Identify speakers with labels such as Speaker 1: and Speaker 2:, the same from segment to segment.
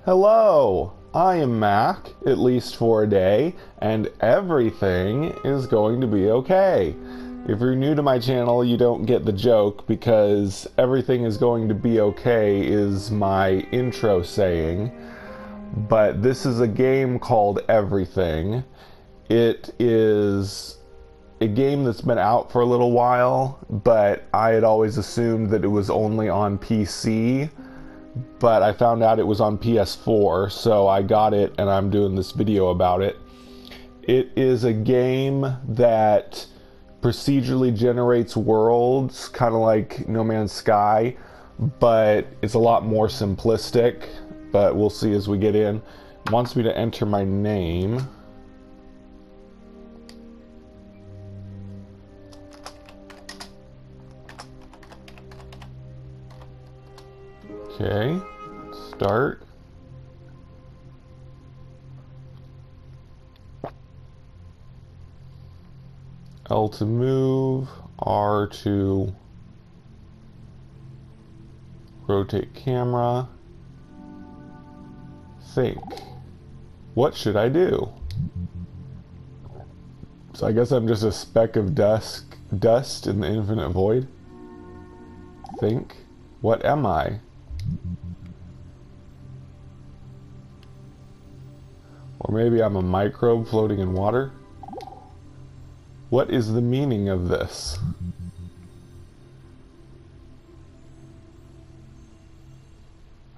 Speaker 1: Hello, I am Mac, at least for a day, and everything is going to be okay. If you're new to my channel, you don't get the joke because everything is going to be okay is my intro saying. But this is a game called Everything. It is a game that's been out for a little while, but I had always assumed that it was only on PC. But I found out it was on PS4, so I got it and I'm doing this video about it. It is a game that procedurally generates worlds, kind of like No Man's Sky, but it's a lot more simplistic, but we'll see as we get in. It wants me to enter my name. Okay, start. L to move, R to rotate camera. Think. What should I do? So I guess I'm just a speck of dust in the infinite void. Think. What am I? Or maybe I'm a microbe floating in water? What is the meaning of this?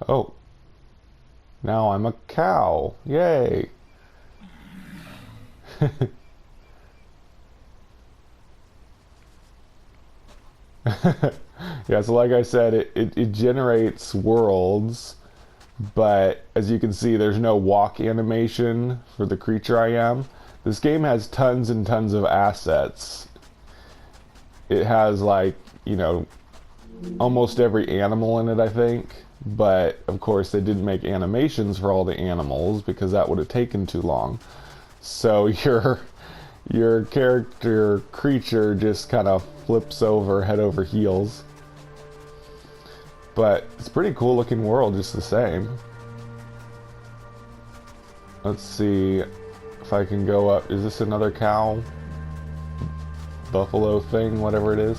Speaker 1: Oh. Now I'm a cow. Yay! Yeah, so like I said, it generates worlds, but as you can see, there's no walk animation for the creature I am. This game has tons and tons of assets. It has, like, you know, almost every animal in it, I think, but of course they didn't make animations for all the animals because that would have taken too long. So your character creature just kind of flips over head over heels. But it's a pretty cool looking world just the same. Let's see if I can go up. Is this another cow? Buffalo thing, whatever it is.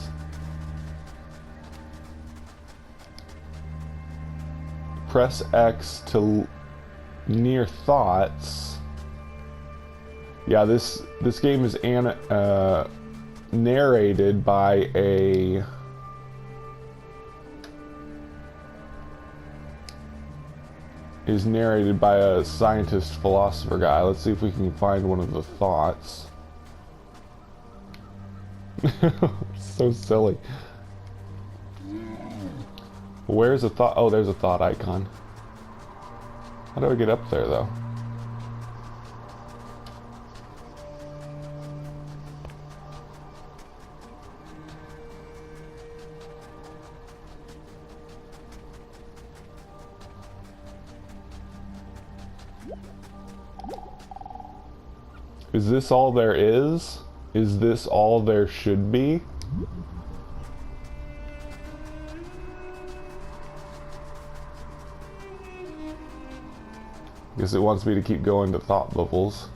Speaker 1: Press X to near thoughts. Yeah, this game is narrated by a scientist philosopher guy. Let's see if we can find one of the thoughts. So silly. Where's a thought? Oh, there's a thought icon. How do I get up there though? Is this all there is? Is this all there should be? Guess it wants me to keep going to thought bubbles.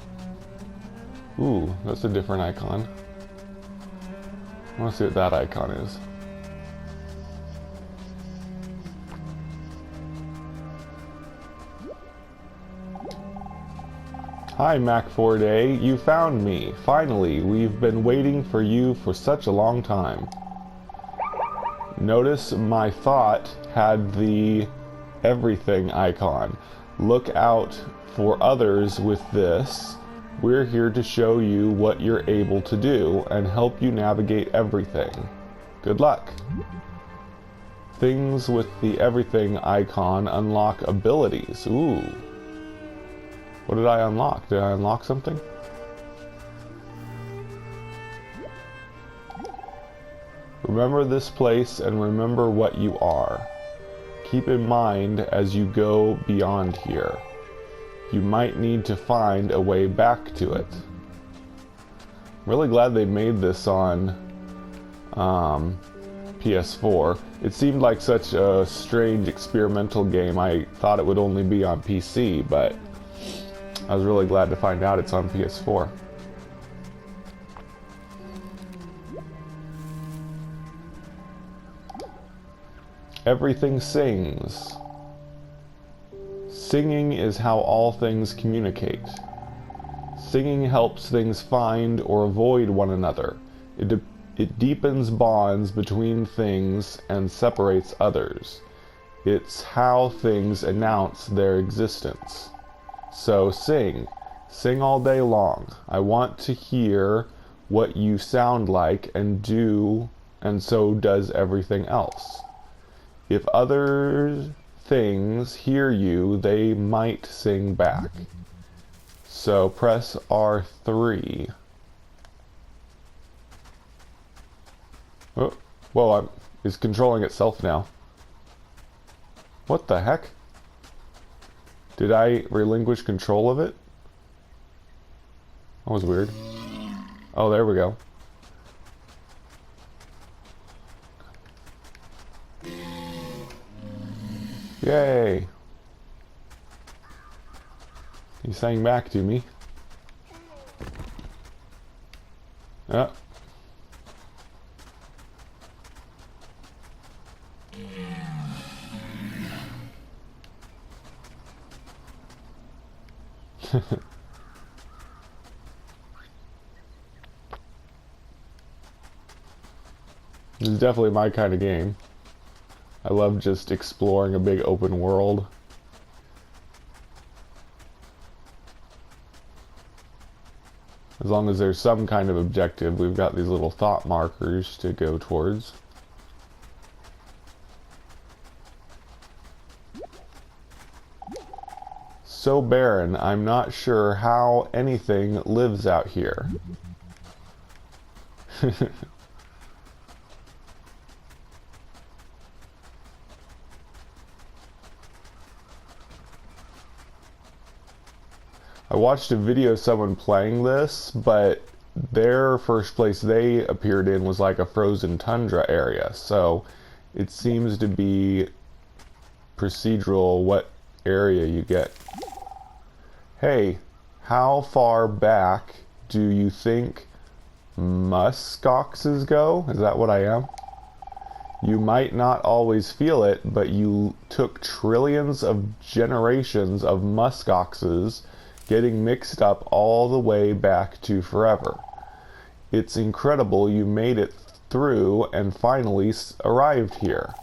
Speaker 1: Ooh, that's a different icon. I want to see what that icon is. Hi, Mac4Day. You found me. Finally, we've been waiting for you for such a long time. Notice my thought had the everything icon. Look out for others with this. We're here to show you what you're able to do and help you navigate everything. Good luck. Things with the everything icon unlock abilities. Ooh. What did I unlock? Did I unlock something? Remember this place and remember what you are. Keep in mind as you go beyond here. You might need to find a way back to it. I'm really glad they made this on PS4. It seemed like such a strange experimental game. I thought it would only be on PC, but I was really glad to find out it's on PS4. Everything sings. Singing is how all things communicate. Singing helps things find or avoid one another. It deepens bonds between things and separates others. It's how things announce their existence. So sing. Sing all day long. I want to hear what you sound like and so does everything else. If other things hear you, they might sing back. So press R3. Oh, whoa, it's controlling itself now. What the heck? Did I relinquish control of it? That was weird. Oh, there we go. Yay! He sang back to me. Ah. This is definitely my kind of game. I love just exploring a big open world. As long as there's some kind of objective, we've got these little thought markers to go towards. So barren, I'm not sure how anything lives out here. I watched a video of someone playing this, but their first place they appeared in was like a frozen tundra area, so it seems to be procedural what area you get. Hey, how far back do you think muskoxes go? Is that what I am? You might not always feel it, but you took trillions of generations of muskoxes getting mixed up all the way back to forever. It's incredible you made it through and finally arrived here.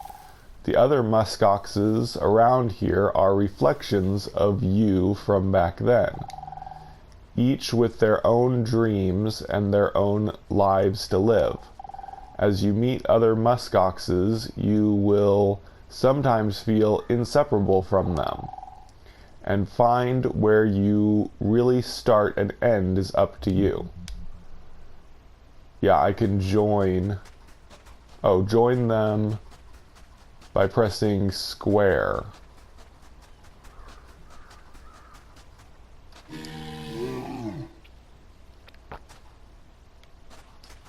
Speaker 1: The other muskoxes around here are reflections of you from back then, each with their own dreams and their own lives to live. As you meet other muskoxes, you will sometimes feel inseparable from them. And find where you really start and end is up to you. Yeah, I can join. Oh, join them by pressing square.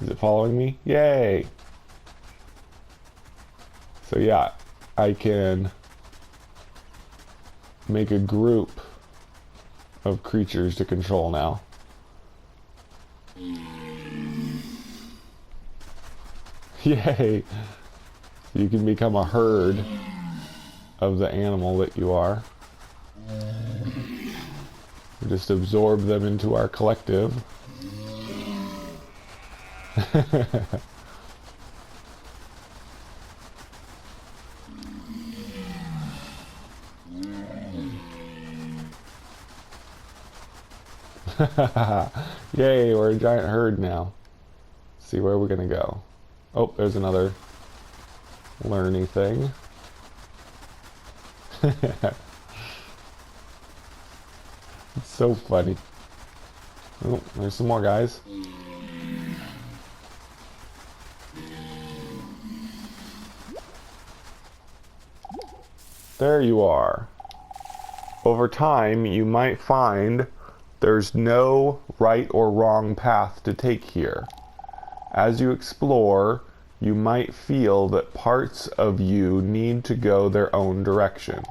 Speaker 1: Is it following me? Yay! So yeah, I can make a group of creatures to control now. Yay! You can become a herd of the animal that you are. We just absorb them into our collective. Yay, we're a giant herd now. Let's see where we're gonna go. Oh, there's another learny thing. It's so funny. Oh, there's some more guys. There you are. Over time, you might find there's no right or wrong path to take here. As you explore, you might feel that parts of you need to go their own direction,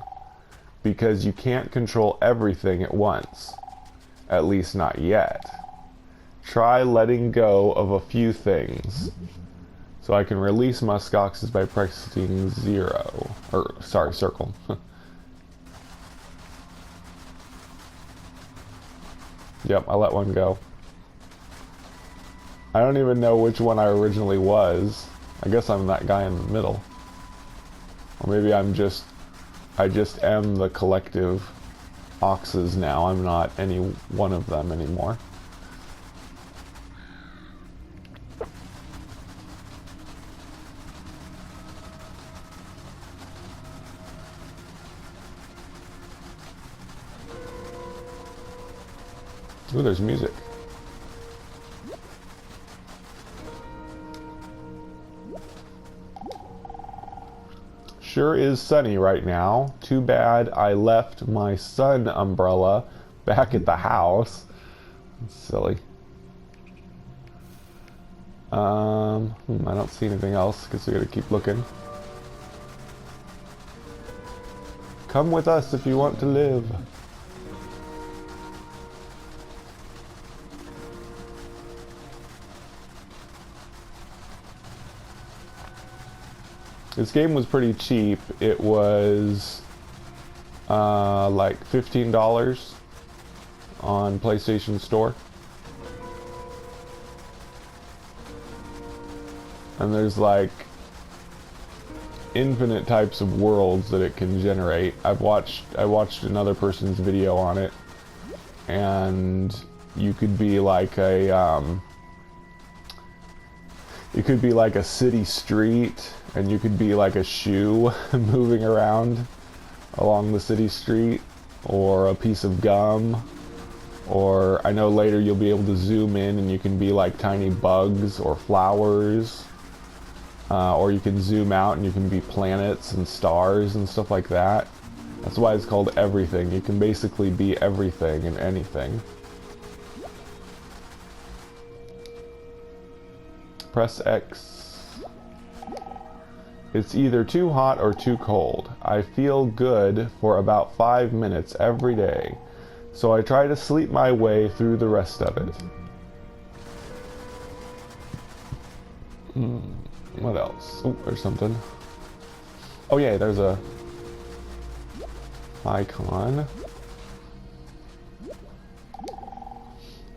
Speaker 1: because you can't control everything at once, at least not yet. Try letting go of a few things. So I can release muskoxes by pressing circle. Yep, I let one go. I don't even know which one I originally was. I guess I'm that guy in the middle. Or maybe I just am the collective oxes now. I'm not any one of them anymore. Ooh, there's music. Sure is sunny right now. Too bad I left my sun umbrella back at the house. That's silly. I don't see anything else. Guess we gotta keep looking. Come with us if you want to live. This game was pretty cheap. It was like $15 on PlayStation Store. And there's like infinite types of worlds that it can generate. I watched another person's video on it, and you could be like a it could be like a city street, and you could be like a shoe moving around along the city street, or a piece of gum, or I know later you'll be able to zoom in and you can be like tiny bugs or flowers, or you can zoom out and you can be planets and stars and stuff like that. That's why it's called everything. You can basically be everything and anything. Press X. It's either too hot or too cold. I feel good for about 5 minutes every day, so I try to sleep my way through the rest of it. What else? Oh, there's something. Oh yeah, there's a icon.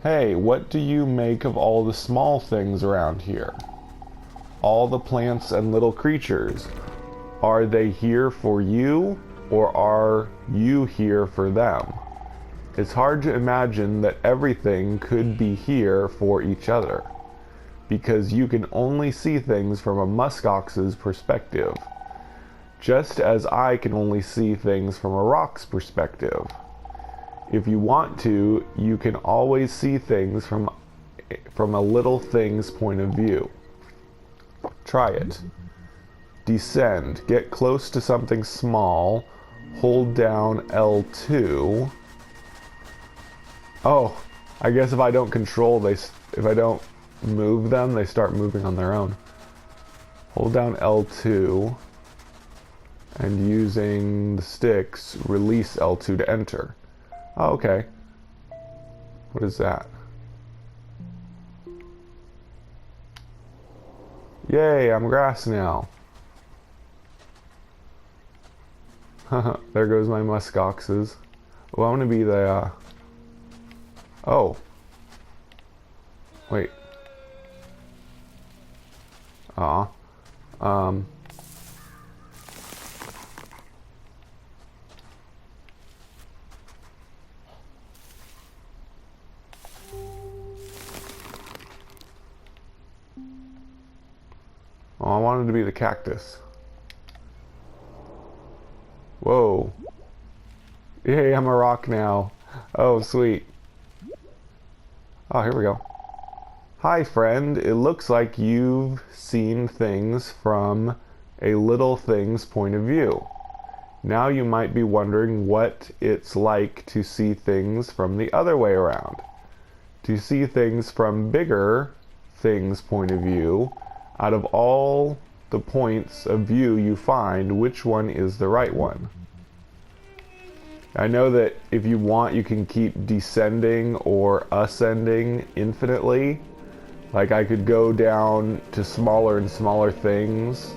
Speaker 1: Hey, what do you make of all the small things around here? All the plants and little creatures. Are they here for you, or are you here for them? It's hard to imagine that everything could be here for each other, because you can only see things from a muskox's perspective, just as I can only see things from a rock's perspective. If you want to, you can always see things from a little thing's point of view. Try it. Descend. Get close to something small. Hold down L2. Oh, I guess if I don't control, if I don't move them, they start moving on their own. Hold down L2, and using the sticks, release L2 to enter. Oh, okay. What is that? Yay, I'm grass now. There goes my muskoxes. Oh, I want to be the, Oh. Wait. Aw. Oh, I wanted to be the cactus. Whoa. Yay, I'm a rock now. Oh, sweet. Oh, here we go. Hi, friend. It looks like you've seen things from a little thing's point of view. Now you might be wondering what it's like to see things from the other way around. To see things from bigger things' point of view, out of all the points of view you find, which one is the right one. I know that if you want, you can keep descending or ascending infinitely. Like I could go down to smaller and smaller things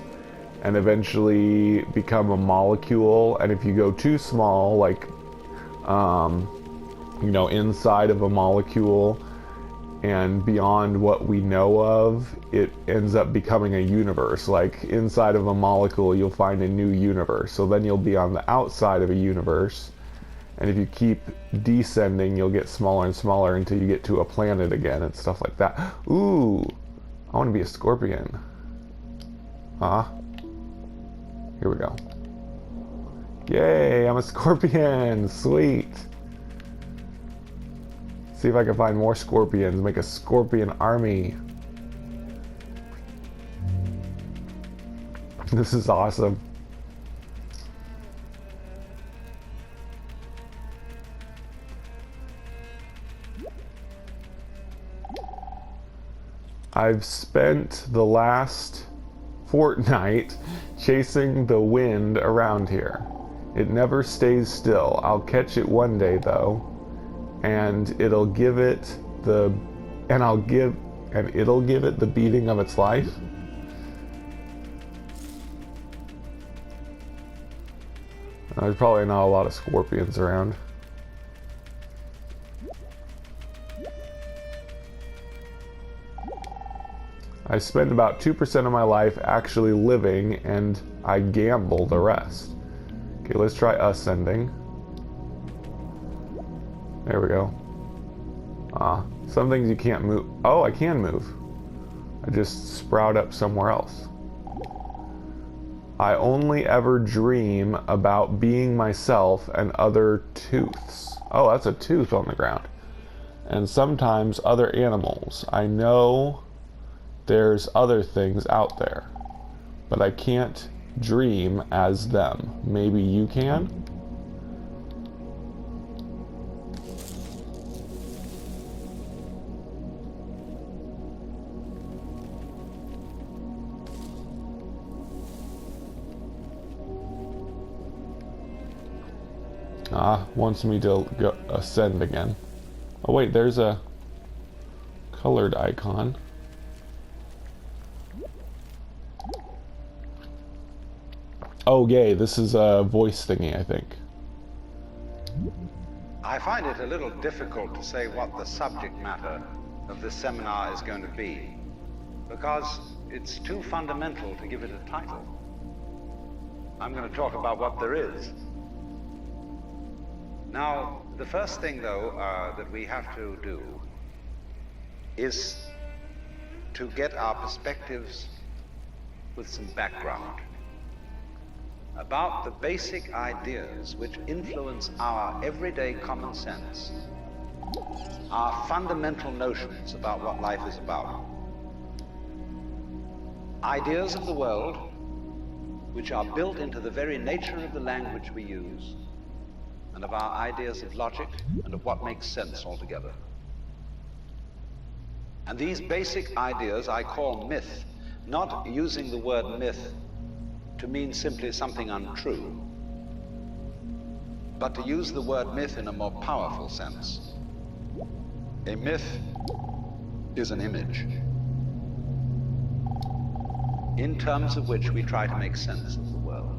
Speaker 1: and eventually become a molecule. And if you go too small, like, you know, inside of a molecule and beyond what we know of, it ends up becoming a universe. Like inside of a molecule, you'll find a new universe. So then you'll be on the outside of a universe. And if you keep descending, you'll get smaller and smaller until you get to a planet again and stuff like that. Ooh, I want to be a scorpion. Here we go. Yay, I'm a scorpion. Sweet. See if I can find more scorpions. Make a scorpion army. This is awesome. I've spent the last fortnight chasing the wind around here. It never stays still. I'll catch it one day though, and it'll give it the beating of its life. There's probably not a lot of scorpions around. I spend about 2% of my life actually living, and I gamble the rest. Okay, let's try ascending. There we go. Some things you can't move. Oh, I can move. I just sprout up somewhere else. I only ever dream about being myself and other tooths. Oh, that's a tooth on the ground. And sometimes other animals. I know there's other things out there, but I can't dream as them. Maybe you can? Wants me to go ascend again. Oh wait, there's a colored icon. Oh yay, this is a voice thingy, I think.
Speaker 2: I find it a little difficult to say what the subject matter of this seminar is going to be, because it's too fundamental to give it a title. I'm going to talk about what there is. Now, the first thing, though, that we have to do is to get our perspectives with some background about the basic ideas which influence our everyday common sense, our fundamental notions about what life is about. Ideas of the world which are built into the very nature of the language we use, and of our ideas of logic and of what makes sense altogether. And these basic ideas I call myth, not using the word myth to mean simply something untrue, but to use the word myth in a more powerful sense. A myth is an image, in terms of which we try to make sense of the world.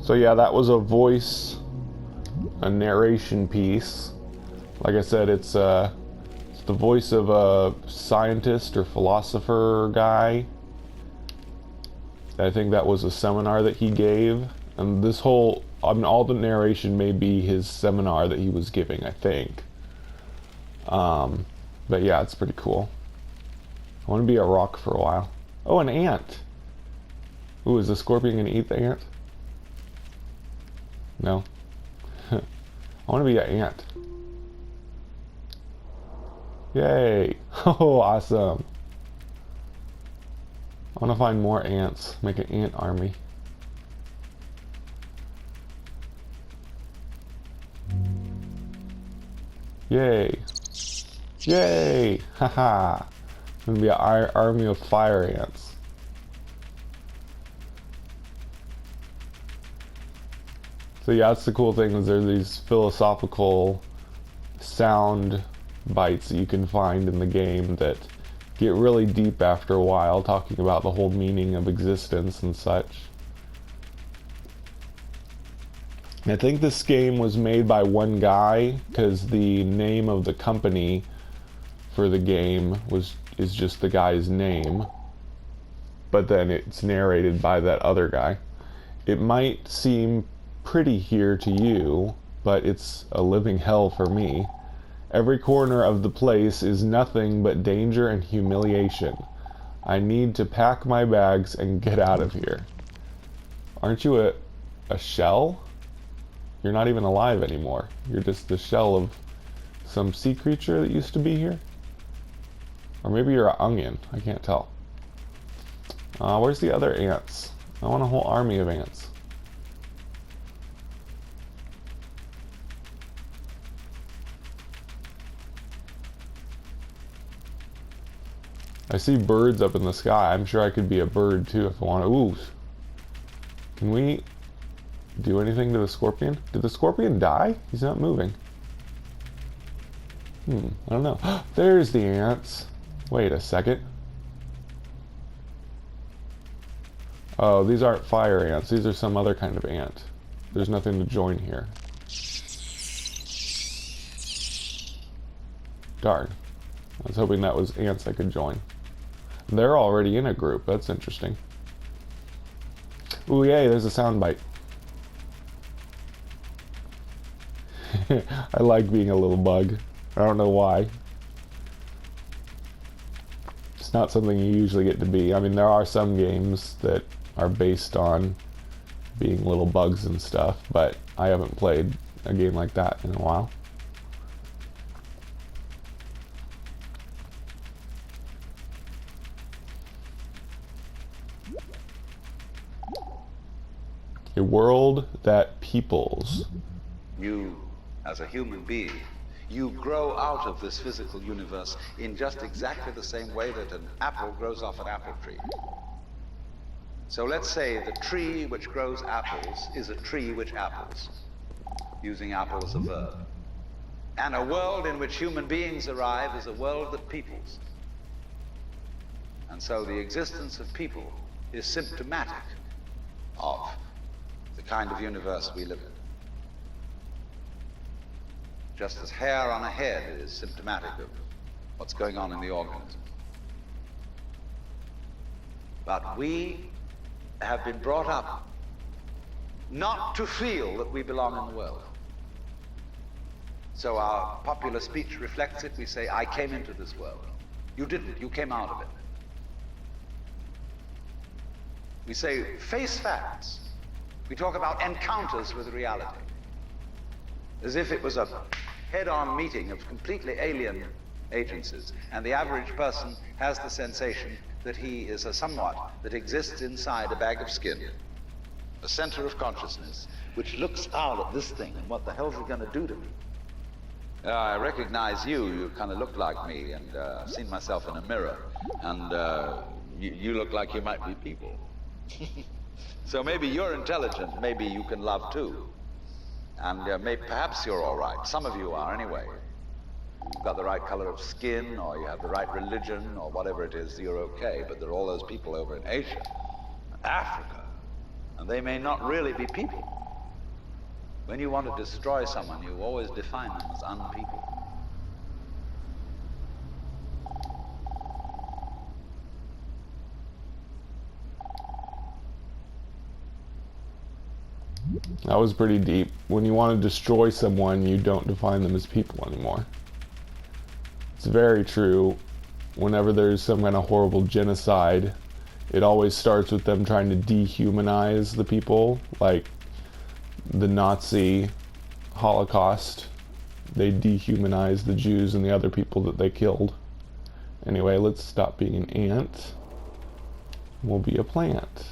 Speaker 1: So yeah, that was a narration piece. Like I said, it's the voice of a scientist or philosopher guy. I think that was a seminar that he gave. And this whole, I mean, all the narration may be his seminar that he was giving, I think. But yeah, it's pretty cool. I want to be a rock for a while. Oh, an ant. Ooh, is the scorpion going to eat the ant? No. I want to be an ant. Yay! Oh, awesome. I want to find more ants. Make an ant army. Yay. Yay! Haha! It's gonna be an army of fire ants. So yeah, that's the cool thing, is there's these philosophical sound bites that you can find in the game that get really deep after a while, talking about the whole meaning of existence and such. I think this game was made by one guy, because the name of the company for the game is just the guy's name, but then it's narrated by that other guy. It might seem pretty here to you, but it's a living hell for me. Every corner of the place is nothing but danger and humiliation. I need to pack my bags and get out of here. Aren't you a shell? You're not even alive anymore. You're just the shell of some sea creature that used to be here? Or maybe you're an onion. I can't tell. Where's the other ants? I want a whole army of ants. I see birds up in the sky. I'm sure I could be a bird too if I want to. Ooh. Can we do anything to the scorpion? Did the scorpion die? He's not moving. I don't know. There's the ants. Wait a second. Oh, these aren't fire ants. These are some other kind of ant. There's nothing to join here. Darn. I was hoping that was ants I could join. They're already in a group. That's interesting. Ooh, yay, there's a soundbite. I like being a little bug. I don't know why. It's not something you usually get to be. I mean, there are some games that are based on being little bugs and stuff, but I haven't played a game like that in a while. A world that peoples.
Speaker 2: You, as a human being, you grow out of this physical universe in just exactly the same way that an apple grows off an apple tree. So let's say the tree which grows apples is a tree which apples, using apple as a verb. And a world in which human beings arrive is a world that peoples. And so the existence of people is symptomatic of the kind of universe we live in. Just as hair on a head is symptomatic of what's going on in the organism. But we have been brought up not to feel that we belong in the world. So our popular speech reflects it. We say, I came into this world. You didn't. You came out of it. We say, face facts. We talk about encounters with reality, as if it was a head-on meeting of completely alien agencies, and the average person has the sensation that he is a somewhat that exists inside a bag of skin, a center of consciousness, which looks out at this thing, and what the hell's it going to do to me? I recognize you. You kind of look like me, and I've seen myself in a mirror, and you look like you might be people. So maybe you're intelligent, maybe you can love too. And perhaps you're all right. Some of you are anyway. You've got the right color of skin, or you have the right religion, or whatever it is, you're okay. But there are all those people over in Asia, Africa, and they may not really be people. When you want to destroy someone, you always define them as unpeople.
Speaker 1: That was pretty deep. When you want to destroy someone, you don't define them as people anymore. It's very true. Whenever there's some kind of horrible genocide, it always starts with them trying to dehumanize the people, like the Nazi Holocaust. They dehumanized the Jews and the other people that they killed. Anyway, let's stop being an ant. We'll be a plant.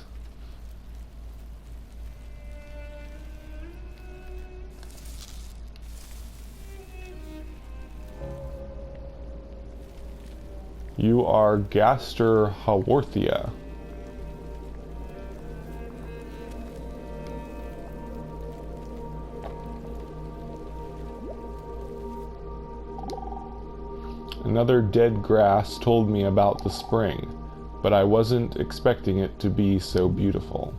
Speaker 1: You are Gaster Haworthia. Another dead grass told me about the spring, but I wasn't expecting it to be so beautiful.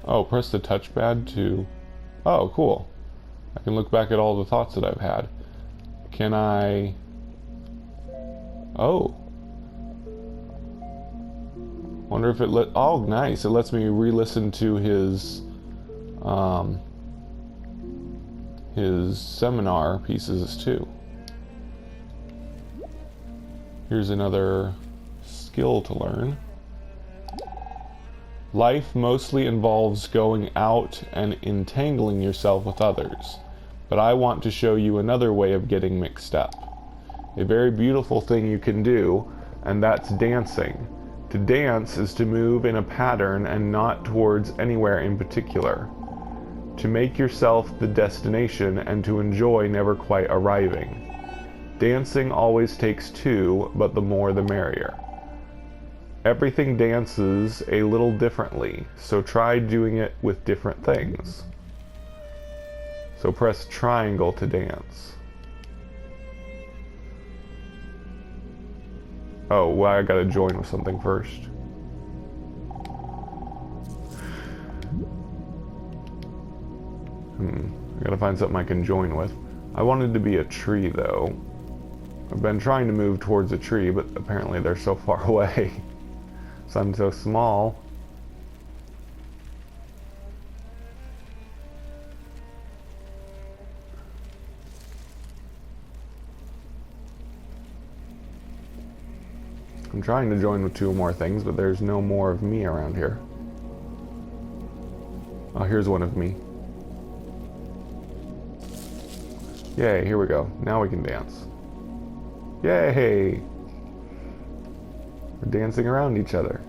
Speaker 1: Oh, press the touchpad to... Oh, cool. I can look back at all the thoughts that I've had. Can I... Oh. Wonder if it let... Oh, nice. It lets me re-listen to his seminar pieces too. Here's another skill to learn. Life mostly involves going out and entangling yourself with others, but I want to show you another way of getting mixed up. A very beautiful thing you can do, and that's dancing. To dance is to move in a pattern and not towards anywhere in particular. To make yourself the destination and to enjoy never quite arriving. Dancing always takes two, but the more the merrier. Everything dances a little differently, so try doing it with different things. So press triangle to dance. Oh, well, I gotta join with something first. I gotta find something I can join with. I wanted to be a tree, though. I've been trying to move towards a tree, but apparently they're so far away. So I'm so small. I'm trying to join with two more things, but there's no more of me around here. Oh, here's one of me. Yay, here we go. Now we can dance. Yay! We're dancing around each other.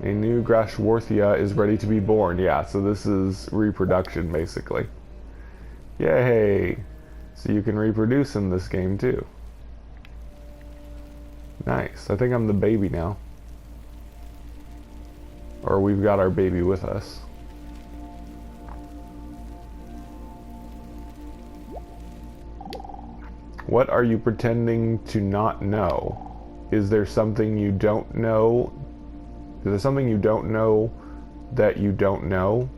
Speaker 1: A new Grashworthia is ready to be born. Yeah, so this is reproduction, basically. Yay! So you can reproduce in this game, too. Nice. I think I'm the baby now. Or we've got our baby with us. What are you pretending to not know? Is there something you don't know? Is there something you don't know that you don't know?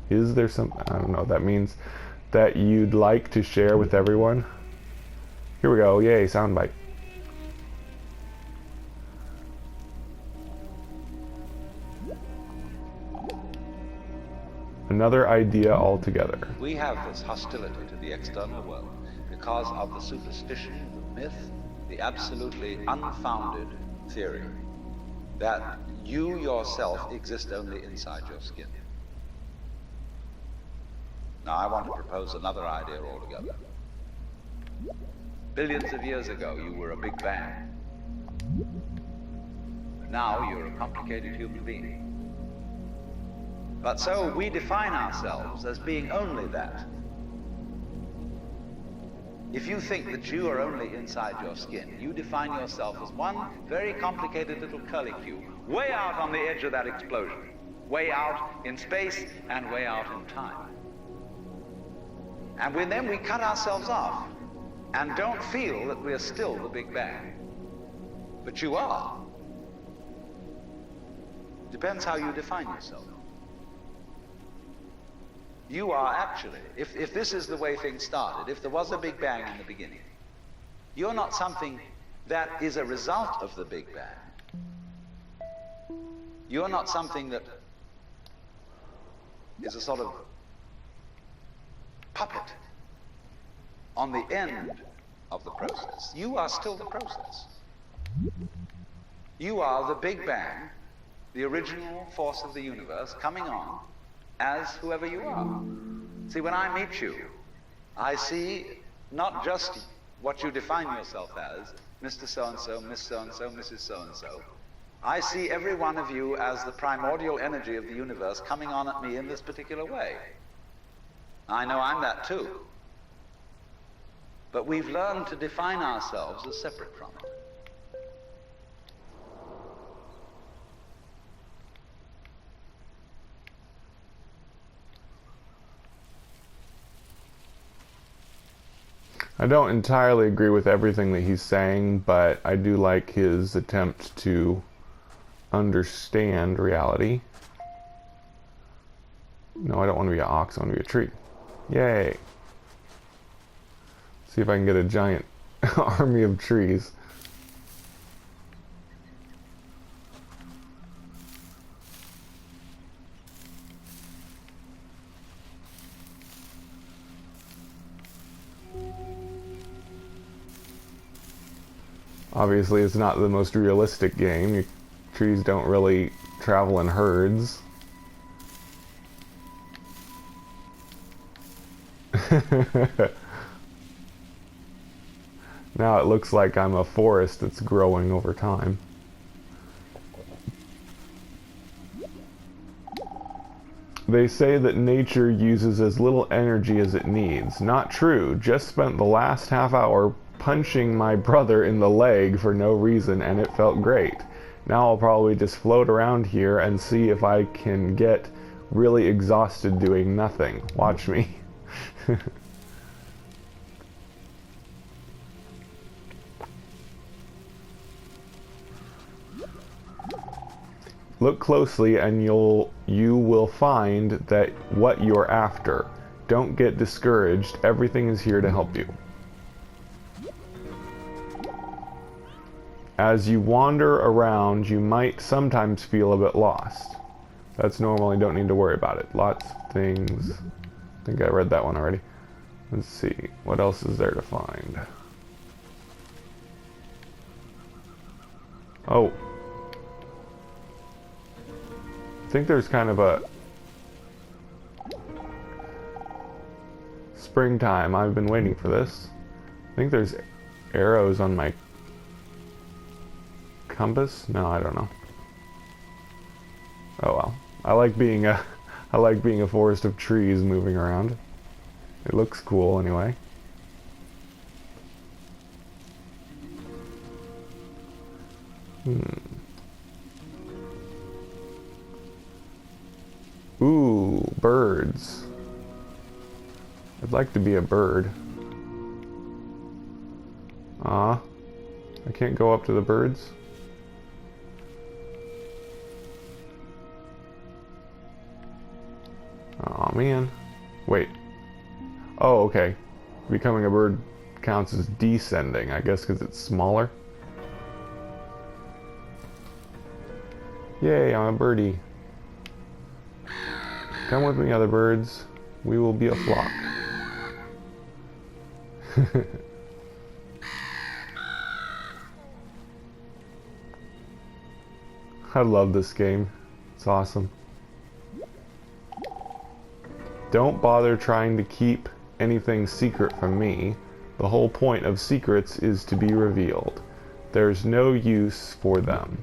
Speaker 1: Is there some... I don't know. That means that you'd like to share with everyone. Here we go. Yay, soundbite. Another idea altogether.
Speaker 2: We have this hostility to the external world because of the superstition, the myth, the absolutely unfounded theory that you yourself exist only inside your skin. Now I want to propose another idea altogether. Billions of years ago you were a big bang. Now you're a complicated human being. But so we define ourselves as being only that. If you think that you are only inside your skin, you define yourself as one very complicated little curlicue, way out on the edge of that explosion, way out in space and way out in time. And then we cut ourselves off and don't feel that we are still the Big Bang. But you are. Depends how you define yourself. You are actually, if this is the way things started, if there was a Big Bang in the beginning, you're not something that is a result of the Big Bang. You're not something that is a sort of puppet on the end of the process. You are still the process. You are the Big Bang, the original force of the universe coming on as whoever you are. See, when I meet you, I see not just what you define yourself as, Mr. So-and-so, Miss So-and-so, Mrs. So-and-so. I see every one of you as the primordial energy of the universe coming on at me in this particular way. I know I'm that too. But we've learned to define ourselves as separate from it.
Speaker 1: I don't entirely agree with everything that he's saying, but I do like his attempt to understand reality. No, I don't want to be an ox, I want to be a tree. Yay! See if I can get a giant army of trees. Obviously, it's not the most realistic game. Trees don't really travel in herds. Now it looks like I'm a forest that's growing over time. They say that nature uses as little energy as it needs. Not true. Just spent the last half hour punching my brother in the leg for no reason, and it felt great. Now I'll probably just float around here and see if I can get really exhausted doing nothing. Watch me. Look closely and you will find that what you're after. Don't get discouraged. Everything is here to help you. As you wander around, you might sometimes feel a bit lost. That's normal, you don't need to worry about it. Lots of things. I think I read that one already. Let's see, what else is there to find? Oh. I think there's kind of a springtime. I've been waiting for this. I think there's arrows on my compass? No, I don't know. Oh well. I like being a forest of trees moving around. It looks cool anyway. Ooh, birds. I'd like to be a bird. I can't go up to the birds. Oh man. Wait. Oh, okay. Becoming a bird counts as descending, I guess because it's smaller. Yay, I'm a birdie. Come with me, other birds. We will be a flock. I love this game. It's awesome. Don't bother trying to keep anything secret from me. The whole point of secrets is to be revealed. There's no use for them.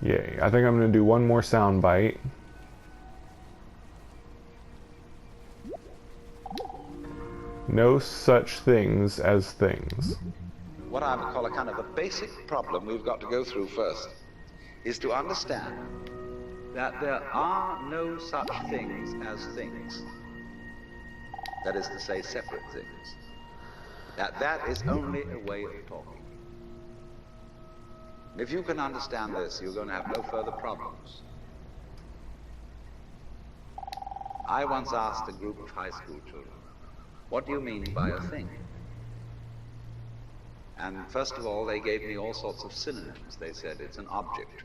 Speaker 1: Yay. I think I'm going to do one more sound bite. No such things as things.
Speaker 2: What I would call a kind of a basic problem we've got to go through first is to understand that there are no such things as things. That is to say, separate things. That is only a way of talking. If you can understand this, you're going to have no further problems. I once asked a group of high school children, what do you mean by a thing? And first of all, they gave me all sorts of synonyms. They said it's an object,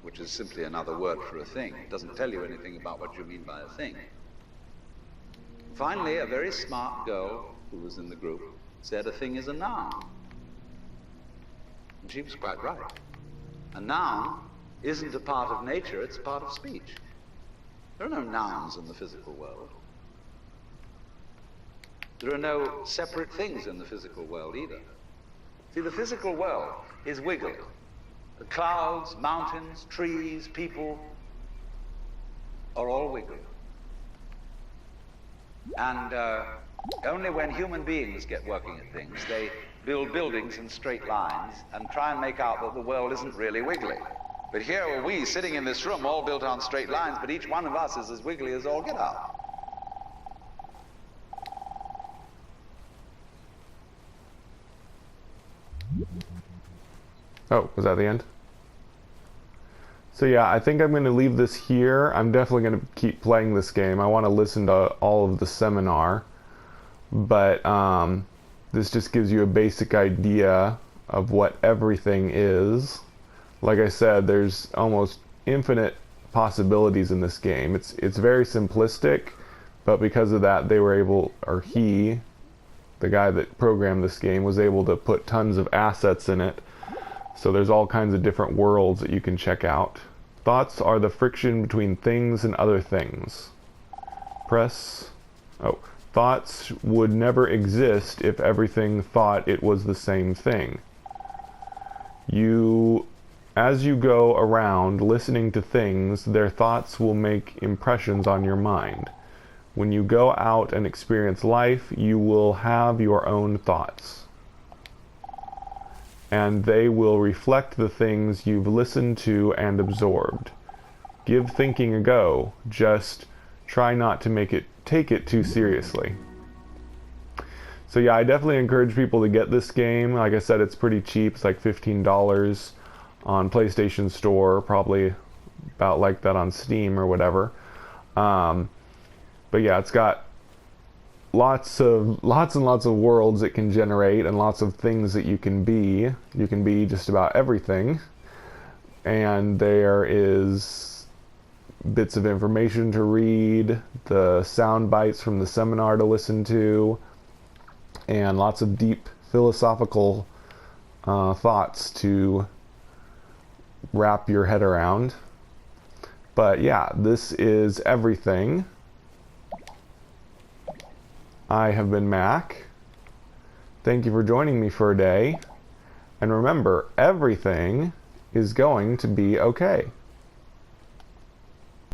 Speaker 2: which is simply another word for a thing. It doesn't tell you anything about what you mean by a thing. Finally, a very smart girl who was in the group said a thing is a noun. And she was quite right. A noun isn't a part of nature, it's a part of speech. There are no nouns in the physical world. There are no separate things in the physical world either. See, the physical world is wiggly. The clouds, mountains, trees, people are all wiggly. And only when human beings get working at things, they build buildings in straight lines and try and make out that the world isn't really wiggly. But here are we sitting in this room all built on straight lines, but each one of us is as wiggly as all get out.
Speaker 1: Oh, was that the end? So yeah, I think I'm going to leave this here. I'm definitely going to keep playing this game. I want to listen to all of the seminar. But this just gives you a basic idea of what everything is. Like I said, there's almost infinite possibilities in this game. It's very simplistic, but because of that, they were able, or he, the guy that programmed this game, was able to put tons of assets in it. So there's all kinds of different worlds that you can check out. Thoughts are the friction between things and other things. Thoughts would never exist if everything thought it was the same thing. As you go around listening to things, their thoughts will make impressions on your mind. When you go out and experience life, you will have your own thoughts. And they will reflect the things you've listened to and absorbed. Give thinking a go. Just try not to take it too seriously. So yeah, I definitely encourage people to get this game. Like I said, it's pretty cheap. It's like $15 on PlayStation Store, probably about like that on Steam or whatever. But yeah, it's got lots and lots of worlds it can generate and lots of things that you can be. You can be just about everything. And there is bits of information to read, the sound bites from the seminar to listen to, and lots of deep philosophical thoughts to wrap your head around. But yeah, this is everything. I have been Mac. Thank you for joining me for a day. And remember, everything is going to be okay.